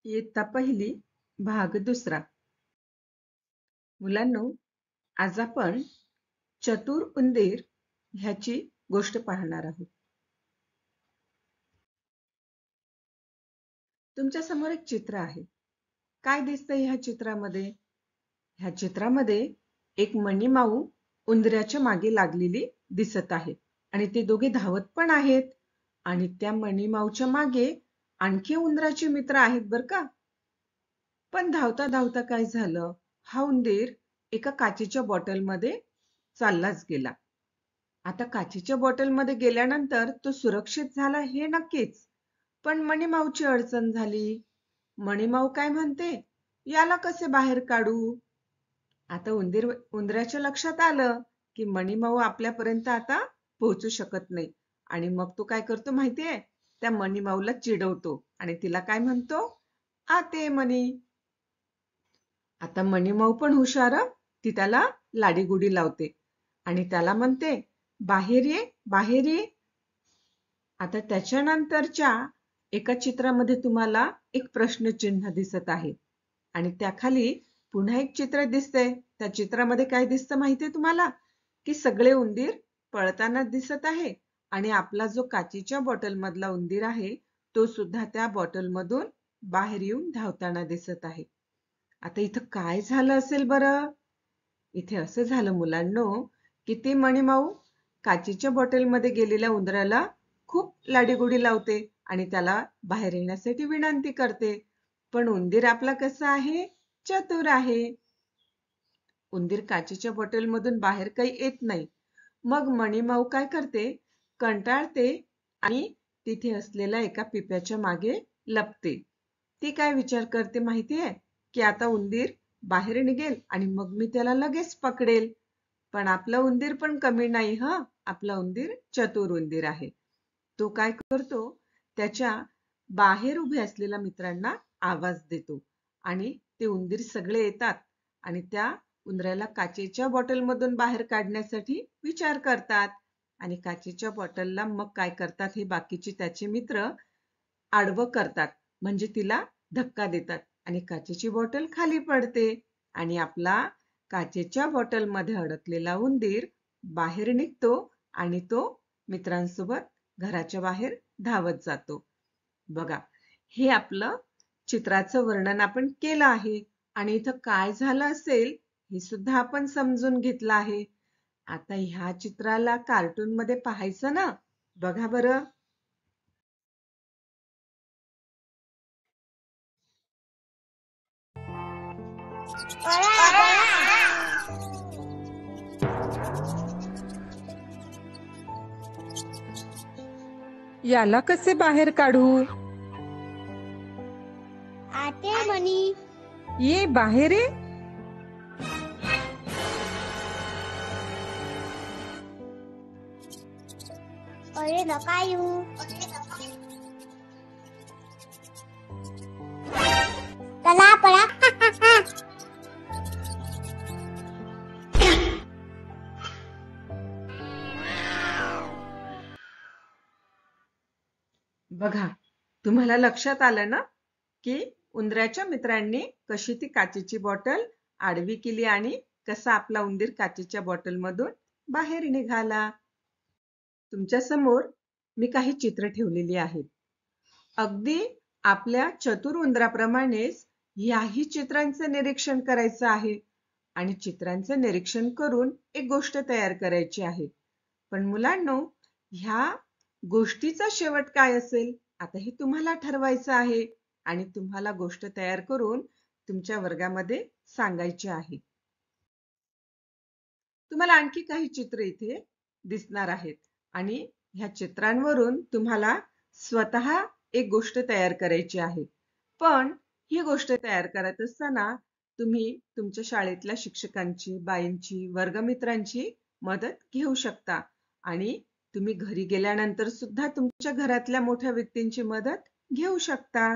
इयत्ता पहिली भाग दुसरा. मुलांनो, आज आपण चतुर उंदीर ह्याची गोष्ट पाहणार आहोत. तुमच्या समोर एक चित्र आहे. काय दिसतंय ह्या चित्रामध्ये? ह्या चित्रामध्ये एक मणीमाऊ उंदराच्या मागे लागलेली दिसत आहे आणि ते दोघे धावत पण आहेत आणि त्या मणीमाऊच्या मागे आणखी उंदराचे मित्र आहेत बरं का. पण धावता धावता काय झालं, हा उंदीर एका काचेच्या बॉटलमध्ये चाललाच गेला. आता काचेच्या बॉटलमध्ये गेल्यानंतर तो सुरक्षित झाला हे नक्कीच, पण मणीमाऊची अडचण झाली. मणीमाऊ काय म्हणते, याला कसे बाहेर काढू? आता उंदराच्या लक्षात आलं की मणीमाऊ आपल्यापर्यंत आता पोहोचू शकत नाही आणि मग तो काय करतो माहितीये, त्या मणीमाऊला चिडवतो आणि तिला काय म्हणतो, आते मणी. आता मणीमाऊ पण हुशार, ती त्याला लाडीगुडी लावते आणि त्याला म्हणते, बाहेर ये, बाहेर ये. आता त्याच्यानंतरच्या एका चित्रामध्ये तुम्हाला एक प्रश्नचिन्ह दिसत आहे आणि त्याखाली पुन्हा एक चित्र दिसतंय. त्या चित्रामध्ये काय दिसतं माहितीये तुम्हाला, की सगळे उंदीर पळताना दिसत आहे आणि आपला जो काचेच्या बॉटल मधला उंदीर आहे तो सुद्धा त्या बॉटल मधून बाहेर येऊन धावताना दिसत आहे. आता इथं काय झालं असेल बरं? इथे असं झालं मुलांनो, की ती मणीमाऊ काचेच्या बॉटलमध्ये गेलेल्या उंदराला खूप लाडीगुडी लावते आणि त्याला बाहेर येण्यासाठी विनंती करते. पण उंदीर आपला कसा आहे? चतुर आहे. उंदीर काचेच्या बॉटलमधून बाहेर काही येत नाही. मग मणीमाऊ काय करते? कंटाळते आणि तिथे असलेल्या एका पिप्याच्या मागे लपते. ती काय विचार करते माहितीये? की आता उंदीर बाहेर निघेल आणि मग मी त्याला लगेच पकडेल. पण आपला उंदीर पण कमी नाही हं. आपला उंदीर चतुर उंदीर आहे. तो काय करतो? त्याच्या बाहेर उभे असलेल्या मित्रांना आवाज देतो आणि ते उंदीर सगळे येतात आणि त्या उंदराला काचेच्या बॉटलमधून बाहेर काढण्यासाठी विचार करतात आणि काचेच्या बॉटलला मग काय करतात हे बाकीचे त्याचे मित्र आडवं करतात, म्हणजे तिला धक्का देतात आणि काचेची बॉटल खाली पडते आणि आपला काचेच्या बॉटलमध्ये अडकलेला उंदीर बाहेर निघतो आणि तो मित्रांसोबत घराच्या बाहेर धावत जातो. बघा, हे आपलं चित्राचं वर्णन आपण केलं आहे आणि इथं काय झालं असेल हे सुद्धा आपण समजून घेतलं आहे. आता ह्या चित्राला कार्टून मध्ये पाहायचं ना, बघा बरं. याला कसे बाहेर काढू? आते मणी, ये बाहेर ये. अरे नका येऊ. चला पळा. बघा, तुम्हाला लक्षात आलं ना, की उंदराच्या मित्रांनी कशी ती काचेची बॉटल आडवी केली आणि कसा आपला उंदीर काचेच्या बॉटलमधून बाहेर निघाला. तुमच्या समोर मी काही चित्र ठेवलेली आहेत. अगदी आपल्या चतुर उंदराप्रमाणेच याही चित्रांचं निरीक्षण करायचं आहे आणि चित्रांचं निरीक्षण करून एक गोष्ट तयार करायची आहे. पण मुलांनो, ह्या गोष्टीचा शेवट काय असेल आता हे तुम्हाला ठरवायचं आहे आणि तुम्हाला गोष्ट तयार करून तुमच्या वर्गामध्ये सांगायची आहे. तुम्हाला आणखी काही चित्र इथे दिसणार आहेत आणि ह्या चित्रांवरून तुम्हाला स्वतः एक गोष्ट तयार करायची आहे. पण ही गोष्ट तयार करत असताना तुम्ही तुमच्या शाळेतल्या शिक्षकांची, बाईंची, वर्गमित्रांची मदत घेऊ शकता आणि तुम्ही घरी गेल्यानंतर सुद्धा तुमच्या घरातल्या मोठ्या व्यक्तींची मदत घेऊ शकता.